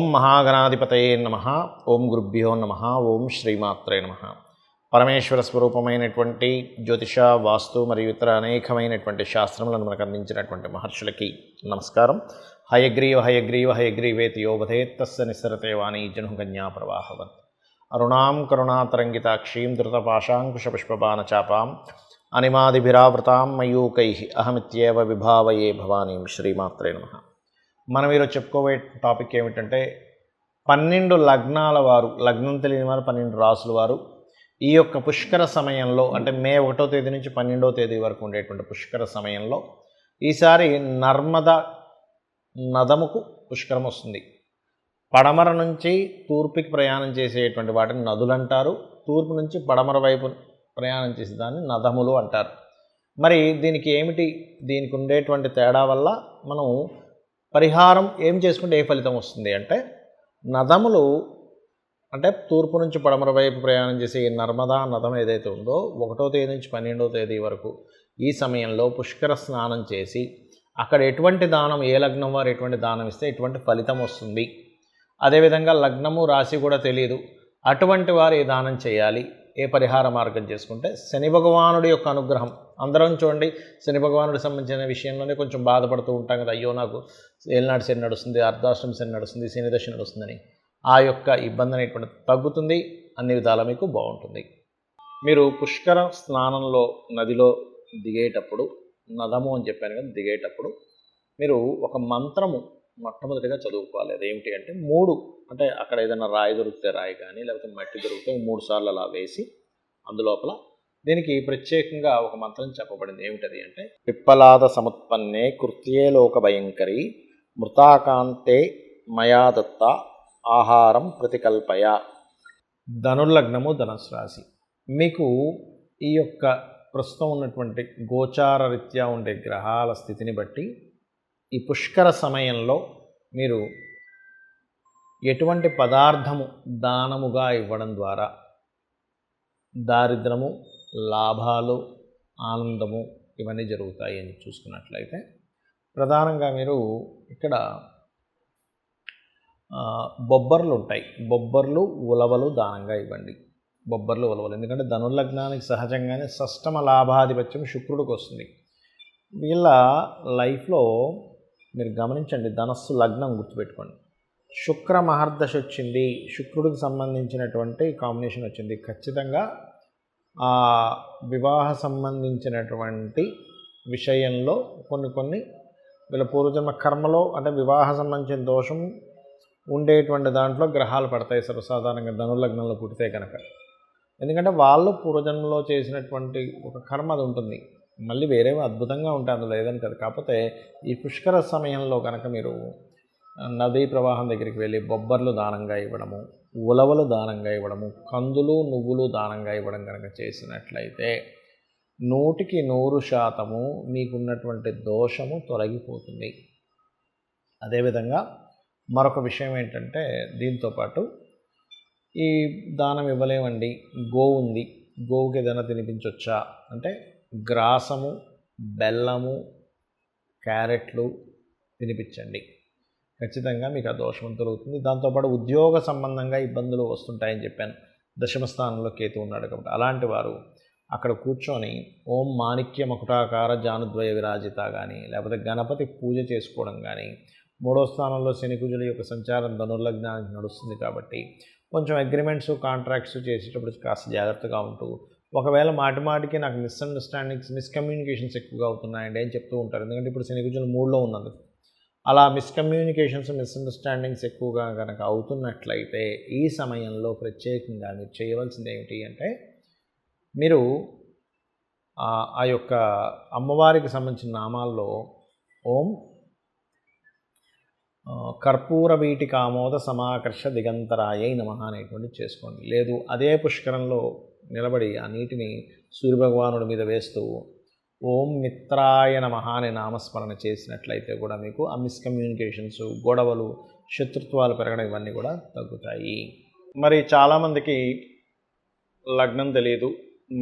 ఓం మహాగణాధిపతయే నమః. ఓం గురుభ్యో నమః. ఓం శ్రీమాత్రే నమః. పరమేశ్వర స్వరూపమైనటువంటి జ్యోతిష, వాస్తు మరియు ఇతర అనేకమైనటువంటి శాస్త్రములను మనకు అందించినటువంటి మహర్షులకి నమస్కారం. హయగ్రీవ హయగ్రీవ హయగ్రీవేతి యోవధేత్తస్య నిస్సరతే వాణీ జనుగన్యా ప్రవాహవత్. అరుణాం కరుణాతరంగితాక్షీం ధృతపాశాంకుశపుష్పబాణచాపాం అనిమాదిభిరావృతాం మయూకైః అహమిత్యేవ విభావయే భవానీం. శ్రీమాత్రే నమః. మనం ఈరోజు చెప్పుకోబోయే టాపిక్ ఏమిటంటే 12 లగ్నాల వారు, లగ్నం తెలియని వారు 12 రాసుల వారు ఈ యొక్క పుష్కర సమయంలో, అంటే మే 1వ తేదీ నుంచి 12వ తేదీ వరకు ఉండేటువంటి పుష్కర సమయంలో ఈసారి నర్మదా నదముకు పుష్కరం వస్తుంది. పడమర నుంచి తూర్పుకి ప్రయాణం చేసేటువంటి వాటిని నదులు అంటారు. తూర్పు నుంచి పడమర వైపు ప్రయాణం చేసే దాన్ని నదములు అంటారు. మరి దీనికి ఉండేటువంటి తేడా వల్ల మనం పరిహారం ఏం చేసుకుంటే ఏ ఫలితం వస్తుంది అంటే, నదములు అంటే తూర్పు నుంచి పడమర వైపు ప్రయాణం చేసే ఈ నర్మదా నదం ఏదైతే ఉందో 1వ తేదీ నుంచి 12వ తేదీ వరకు ఈ సమయంలో పుష్కర స్నానం చేసి అక్కడ ఎటువంటి దానం, ఏ లగ్నం వారు ఎటువంటి దానం ఇస్తే ఎటువంటి ఫలితం వస్తుంది, అదేవిధంగా లగ్నము రాశి కూడా తెలియదు అటువంటి వారు ఏ దానం చేయాలి, ఏ పరిహార మార్గం చేసుకుంటే శని భగవానుడి యొక్క అనుగ్రహం. అందరం చూడండి, శని భగవానుడికి సంబంధించిన విషయంలోనే కొంచెం బాధపడుతూ ఉంటాం కదా, అయ్యో నాకు ఏలినాటి శని నడుస్తుంది, అర్ధాష్టమి శని నడుస్తుంది, శని దశ నడుస్తుందని. ఆ యొక్క ఇబ్బంది అనేటువంటి తగ్గుతుంది, అన్ని విధాలా మీకు బాగుంటుంది. మీరు పుష్కర స్నానంలో నదిలో దిగేటప్పుడు, నదము అని చెప్పాను కదా, దిగేటప్పుడు మీరు ఒక మంత్రము మొట్టమొదటిగా చదువుకోవాలి. అదేమిటి అంటే 3, అంటే అక్కడ ఏదైనా రాయి దొరికితే రాయి కానీ, లేకపోతే మట్టి దొరికితే 3 సార్లు అలా వేసి అందులోపల దీనికి ప్రత్యేకంగా ఒక మంత్రం చెప్పబడింది. ఏమిటది అంటే, పిప్పలాద సముత్పన్నే కృత్యే లోక భయంకరి మృతాకాంతే మయా దత్త ఆహారం ప్రతికల్పయ. ధనుర్లగ్నము, ధనుసు రాశి. మీకు ఈ యొక్క ప్రస్తుతం ఉన్నటువంటి గోచార రీత్యా ఉండే గ్రహాల స్థితిని బట్టి ఈ పుష్కర సమయంలో మీరు ఎటువంటి పదార్థము దానముగా ఇవ్వడం ద్వారా దారిద్రము, లాభాలు, ఆనందము ఇవన్నీ జరుగుతాయి అని చూసుకున్నట్లయితే, ప్రధానంగా మీరు ఇక్కడ బొబ్బర్లు ఉంటాయి, బొబ్బర్లు, ఉలవలు దానంగా ఇవ్వండి. బొబ్బర్లు, ఉలవలు, ఎందుకంటే ధనుర్లగ్నానికి సహజంగానే షష్టమ లాభాధిపత్యం శుక్రుడికి వస్తుంది. వీళ్ళ లైఫ్లో మీరు గమనించండి, ధనస్సు లగ్నం గుర్తుపెట్టుకోండి, శుక్ర మహర్దశ వచ్చింది, శుక్రుడికి సంబంధించినటువంటి కాంబినేషన్ వచ్చింది. ఖచ్చితంగా ఆ వివాహ సంబంధించినటువంటి విషయంలో కొన్ని వీళ్ళ పూర్వజన్మ కర్మలో, అంటే వివాహ సంబంధించిన దోషం ఉండేటువంటి దాంట్లో గ్రహాలు పడతాయి సర్వసాధారణంగా ధనుర్లగ్నంలో పుట్టితే కనుక. ఎందుకంటే వాళ్ళు పూర్వజన్మలో చేసినటువంటి ఒక కర్మ అది ఉంటుంది. మళ్ళీ వేరే అద్భుతంగా ఉంటాయి, అందులో లేదని కదా. కాకపోతే ఈ పుష్కర సమయంలో కనుక మీరు నదీ ప్రవాహం దగ్గరికి వెళ్ళి బొబ్బర్లు దానంగా ఇవ్వడము, ఉలవలు దానంగా ఇవ్వడము, కందులు, నువ్వులు దానంగా ఇవ్వడం కనుక చేసినట్లయితే 100% మీకున్నటువంటి దోషము తొలగిపోతుంది. అదేవిధంగా మరొక విషయం ఏంటంటే, దీంతోపాటు ఈ దానం ఇవ్వలేమండి, గోవు ఉంది, గోవుకి ఏదైనా తినిపించవచ్చా అంటే, గ్రాసము, బెల్లము, క్యారెట్లు తినిపించండి. ఖచ్చితంగా మీకు ఆ దోషం తొలుగుతుంది. దాంతోపాటు ఉద్యోగ సంబంధంగా ఇబ్బందులు వస్తుంటాయని చెప్పాను. దశమ స్థానంలో కేతు ఉన్నాడు కాబట్టి అలాంటి వారు అక్కడ కూర్చొని ఓం మాణిక్య మకుటాకార జానుద్వయ విరాజిత కానీ, లేకపోతే గణపతి పూజ చేసుకోవడం కానీ, 3వ స్థానంలో శని కుజుల యొక్క సంచారం ధనుర్లగ్నానికి నడుస్తుంది కాబట్టి కొంచెం అగ్రిమెంట్స్, కాంట్రాక్ట్స్ చేసేటప్పుడు కాస్త జాగ్రత్తగా ఉంటూ, ఒకవేళ మాటికి నాకు మిస్అండర్స్టాండింగ్స్, మిస్కమ్యూనికేషన్స్ ఎక్కువగా అవుతున్నాయండి అని చెప్తూ ఉంటారు. ఎందుకంటే ఇప్పుడు శని కుజులు 3లో ఉన్నది. అలా మిస్కమ్యూనికేషన్స్, మిస్అండర్స్టాండింగ్స్ ఎక్కువగా కనుక అవుతున్నట్లయితే ఈ సమయంలో ప్రత్యేకంగా మీరు చేయవలసింది ఏమిటి అంటే, మీరు ఆ యొక్క అమ్మవారికి సంబంధించిన నామాల్లో ఓం కర్పూర వీటి కామోద సమాకర్ష దిగంతరాయై నమః అనేటువంటి చేసుకోండి. లేదు అదే పుష్కరంలో నిలబడి ఆ నీటిని సూర్యభగవానుడి మీద వేస్తూ ఓం మిత్రాయ నమః అనే నామస్మరణ చేసినట్లయితే కూడా మీకు ఆ మిస్కమ్యూనికేషన్స్, గొడవలు, శత్రుత్వాలు పెరగడం ఇవన్నీ కూడా తగ్గుతాయి. మరి చాలామందికి లగ్నం తెలియదు,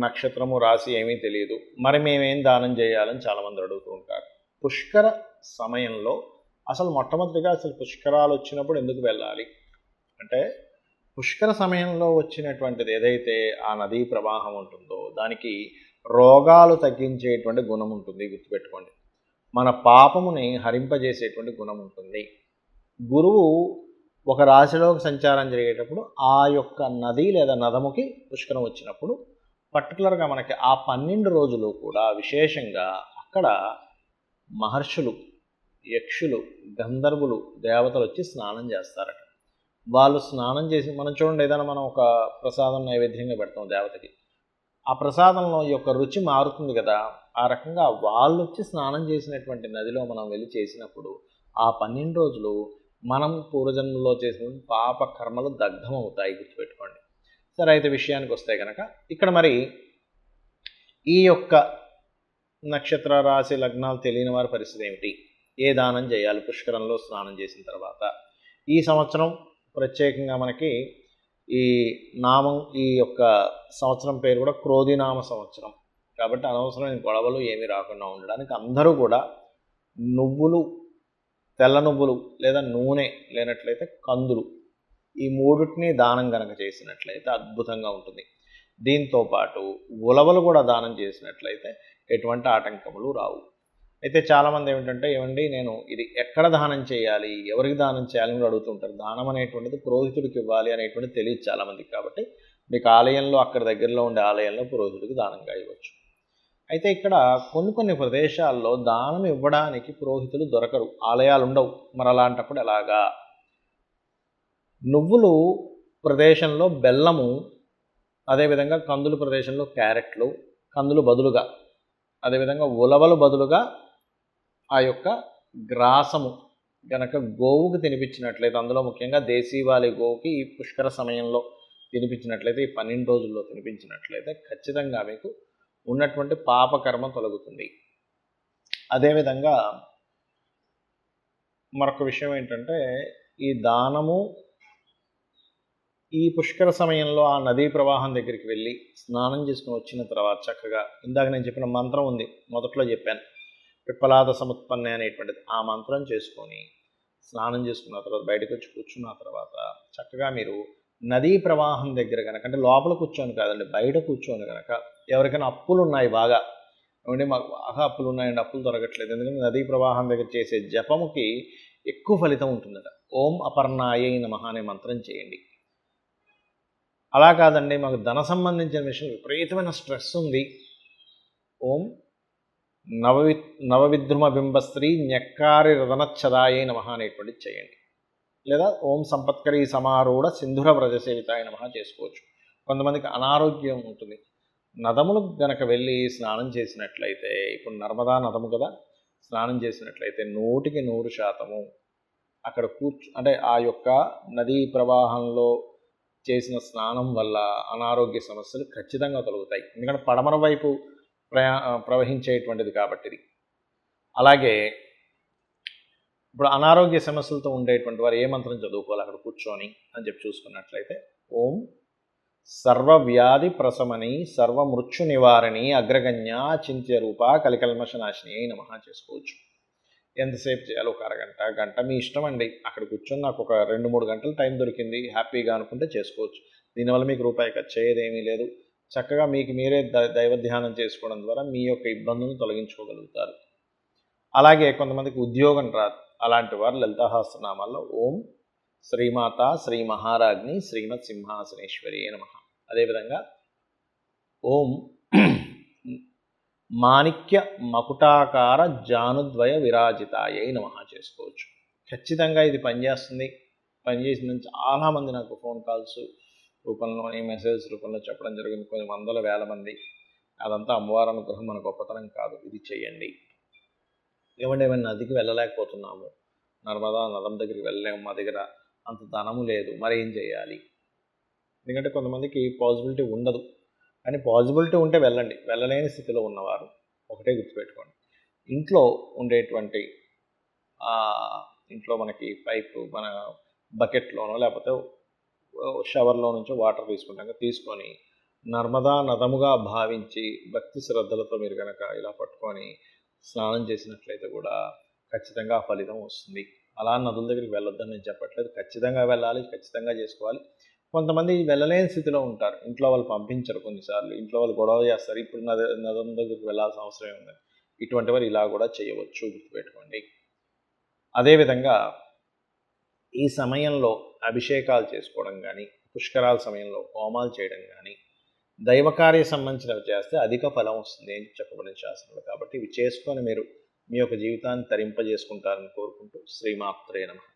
నక్షత్రము, రాశి ఏమీ తెలియదు, మరి మేమేం దానం చేయాలని చాలామంది అడుగుతూ ఉంటారు. పుష్కర సమయంలో అసలు మొట్టమొదటిగా అసలు పుష్కరాలు వచ్చినప్పుడు ఎందుకు వెళ్ళాలి అంటే, పుష్కర సమయంలో వచ్చినటువంటిది ఏదైతే ఆ నదీ ప్రవాహం ఉంటుందో దానికి రోగాలు తగ్గించేటువంటి గుణం ఉంటుంది, గుర్తుపెట్టుకోండి. మన పాపముని హరింపజేసేటువంటి గుణం ఉంటుంది. గురువు ఒక రాశిలోకి సంచారం జరిగేటప్పుడు ఆ యొక్క నది లేదా నదముకి పుష్కరం వచ్చినప్పుడు పర్టికులర్గా మనకి ఆ 12 రోజులు కూడా విశేషంగా అక్కడ మహర్షులు, యక్షులు, గంధర్వులు, దేవతలు వచ్చి స్నానం చేస్తారట. వాళ్ళు స్నానం చేసి, మనం చూడండి ఏదైనా మనం ఒక ప్రసాదం నైవేద్యంగా పెడతాం దేవతకి, ఆ ప్రసాదంలో యొక్క రుచి మారుతుంది కదా, ఆ రకంగా వాళ్ళు వచ్చి స్నానం చేసినటువంటి నదిలో మనం వెళ్ళి చేసినప్పుడు ఆ 12 రోజులు మనం పూర్వజన్మలో చేసిన పాప కర్మలు దగ్ధం అవుతాయి, గుర్తుపెట్టుకోండి. సరే, అయితే విషయానికి వస్తే కనుక ఇక్కడ మరి ఈ యొక్క నక్షత్ర రాశి లగ్నాలు తెలియని వారి పరిస్థితి ఏమిటి, ఏ దానం చేయాలి పుష్కరంలో స్నానం చేసిన తర్వాత? ఈ సంవత్సరం ప్రత్యేకంగా మనకి ఈ నామం, ఈ యొక్క సంవత్సరం పేరు కూడా క్రోధినామ సంవత్సరం కాబట్టి అనవసరమైన గొడవలు ఏమీ రాకుండా ఉండడానికి అందరూ కూడా నువ్వులు, తెల్ల నువ్వులు లేదా నూనె లేనట్లయితే కందులు, ఈ మూడింటిని దానం కనుక చేసినట్లయితే అద్భుతంగా ఉంటుంది. దీంతో పాటు ఉలవలు కూడా దానం చేసినట్లయితే ఎటువంటి ఆటంకములు రావు. అయితే చాలామంది ఏమిటంటే, ఏమండి నేను ఇది ఎక్కడ దానం చేయాలి, ఎవరికి దానం చేయాలని కూడా అడుగుతుంటారు. దానం అనేటువంటిది పురోహితుడికి ఇవ్వాలి అనేటువంటిది తెలియదు చాలామందికి. కాబట్టి మీకు ఆలయంలో, అక్కడ దగ్గరలో ఉండే ఆలయంలో పురోహితుడికి దానంగా ఇవ్వచ్చు. అయితే ఇక్కడ కొన్ని ప్రదేశాల్లో దానం ఇవ్వడానికి పురోహితులు దొరకరు, ఆలయాలు ఉండవు. మరి అలాంటప్పుడు ఎలాగా? నువ్వులు ప్రదేశంలో బెల్లము, అదేవిధంగా కందులు ప్రదేశంలో క్యారెట్లు, కందులు బదులుగా, అదేవిధంగా ఉలవలు బదులుగా ఆ యొక్క గ్రాసము గనక గోవుకు తినిపించినట్లయితే, అందులో ముఖ్యంగా దేశీవాలి గోవుకి ఈ పుష్కర సమయంలో తినిపించినట్లయితే, ఈ 12 రోజుల్లో తినిపించినట్లయితే ఖచ్చితంగా మీకు ఉన్నటువంటి పాపకర్మ తొలగుతుంది. అదేవిధంగా మరొక విషయం ఏంటంటే, ఈ దానము ఈ పుష్కర సమయంలో ఆ నదీ ప్రవాహం దగ్గరికి వెళ్ళి స్నానం చేసుకుని వచ్చిన తర్వాత చక్కగా ఇందాక నేను చెప్పిన మంత్రం ఉంది, మొదట్లో చెప్పాను, పిప్పలాద సముత్పన్నే అనేటువంటిది, ఆ మంత్రం చేసుకొని స్నానం చేసుకున్న తర్వాత బయటకు వచ్చి కూర్చున్న తర్వాత చక్కగా మీరు నదీ ప్రవాహం దగ్గర కనుక, అంటే లోపల కూర్చొని కాదండి, బయట కూర్చొని కనుక, ఎవరికైనా అప్పులు ఉన్నాయి బాగా, ఏమంటే మాకు బాగా అప్పులు ఉన్నాయండి, అప్పులు దొరకట్లేదు, ఎందుకంటే నదీ ప్రవాహం దగ్గర చేసే జపముకి ఎక్కువ ఫలితం ఉంటుందట. ఓం అపర్ణాయై నమః అనే మంత్రం చేయండి. అలా కాదండి, మాకు ధన సంబంధించిన విషయం విపరీతమైన స్ట్రెస్ ఉంది, ఓం నవవిద్రుమ బింబస్త్రీ న్యక్కారి రదనచ్చదాయై నమః అనేటువంటిది చేయండి. లేదా ఓం సంపత్కరీ సమారూఢ సింధుర వ్రజసేవితాయ నమః చేసుకోవచ్చు. కొంతమందికి అనారోగ్యం ఉంటుంది, నదములు గనక వెళ్ళి స్నానం చేసినట్లయితే, ఇప్పుడు నర్మదా నదము కదా, స్నానం చేసినట్లయితే 100% అక్కడ అంటే ఆ యొక్క నదీ ప్రవాహంలో చేసిన స్నానం వల్ల అనారోగ్య సమస్యలు ఖచ్చితంగా తొలగుతాయి. ఎందుకంటే పడమర వైపు ప్రవహించేటువంటిది కాబట్టి ఇది. అలాగే ఇప్పుడు అనారోగ్య సమస్యలతో ఉండేటువంటి వారు ఏ మంత్రం చదువుకోవాలి అక్కడ కూర్చొని అని చెప్పి చూసుకున్నట్లయితే, ఓం సర్వవ్యాధి ప్రశమని సర్వమృత్యు నివారణి అగ్రగణ్య చింత్య రూప కలికల్మషనాశిని అయి నమః చేసుకోవచ్చు. ఎంతసేపు చేయాలి? ఒక అరగంట, గంట, మీ ఇష్టం అండి. అక్కడ కూర్చొని నాకు ఒక 2-3 గంటలు టైం దొరికింది హ్యాపీగా అనుకుంటే చేసుకోవచ్చు. దీనివల్ల మీకు రూపాయి ఖర్చు అయ్యేదేమీ లేదు. చక్కగా మీకు మీరే దైవ ధ్యానం చేసుకోవడం ద్వారా మీ యొక్క ఇబ్బందులను తొలగించుకోగలుగుతారు. అలాగే కొంతమందికి ఉద్యోగం రాదు, అలాంటి వారు లలితా సహస్రనామాల్లో ఓం శ్రీమాత శ్రీ మహారాజ్ని శ్రీమత్ సింహాసనేశ్వరి నమః, అదేవిధంగా ఓం మాణిక్య మకుటాకార జానుద్వయ విరాజితాయై నమః చేసుకోవచ్చు. ఖచ్చితంగా ఇది పనిచేస్తుంది. పనిచేసిందని చాలామంది నాకు ఫోన్ కాల్స్ రూపంలో, మెసేజ్ రూపంలో చెప్పడం జరిగింది, కొన్ని వందల వేల మంది. అదంతా అమ్మవారి అనుగ్రహం, మన గొప్పతనం కాదు. ఇది చేయండి. ఏమంటే నదికి వెళ్ళలేకపోతున్నాము, నర్మదా నదం దగ్గరికి వెళ్ళలేము, మా దగ్గర అంత ధనము లేదు, మరి ఏం చేయాలి? ఎందుకంటే కొంతమందికి పాసిబిలిటీ ఉండదు, కానీ పాసిబిలిటీ ఉంటే వెళ్ళండి. వెళ్ళలేని స్థితిలో ఉన్నవారు ఒకటే గుర్తుపెట్టుకోండి, ఇంట్లో ఉండేటువంటి ఇంట్లో మనకి పైపు, మన బకెట్లోనో లేకపోతే షవర్లో నుంచో వాటర్ తీసుకొని నర్మదా నదముగా భావించి భక్తి శ్రద్ధలతో మీరు కనుక ఇలా పట్టుకొని స్నానం చేసినట్లయితే కూడా ఖచ్చితంగా ఫలితం వస్తుంది. అలా నదుల దగ్గరికి వెళ్ళొద్దని నేను చెప్పట్లేదు. ఖచ్చితంగా వెళ్ళాలి, ఖచ్చితంగా చేసుకోవాలి. కొంతమంది వెళ్ళలేని స్థితిలో ఉంటారు. ఇంట్లో వాళ్ళు పంపించరు కొన్నిసార్లు. ఇంట్లో వాళ్ళు గొడవ చేస్తారు. ఇప్పుడు నదుల దగ్గరికి వెళ్ళాల్సిన అవసరం ఉంది. ఇటువంటి వారు ఇలా కూడా చేయవచ్చు, గుర్తుపెట్టుకోండి. అదేవిధంగా ఈ సమయంలో అభిషేకాలు చేసుకోవడం కానీ, పుష్కరాల సమయంలో హోమాలు చేయడం కానీ, దైవకార్య సంబంధించినవి చేస్తే అధిక ఫలం వస్తుంది అని చెప్పబడిన శాస్త్రంలో. కాబట్టి ఇవి చేసుకొని మీరు మీ యొక్క జీవితాన్ని తరింపజేసుకుంటారని కోరుకుంటూ శ్రీమాత్రే నమః.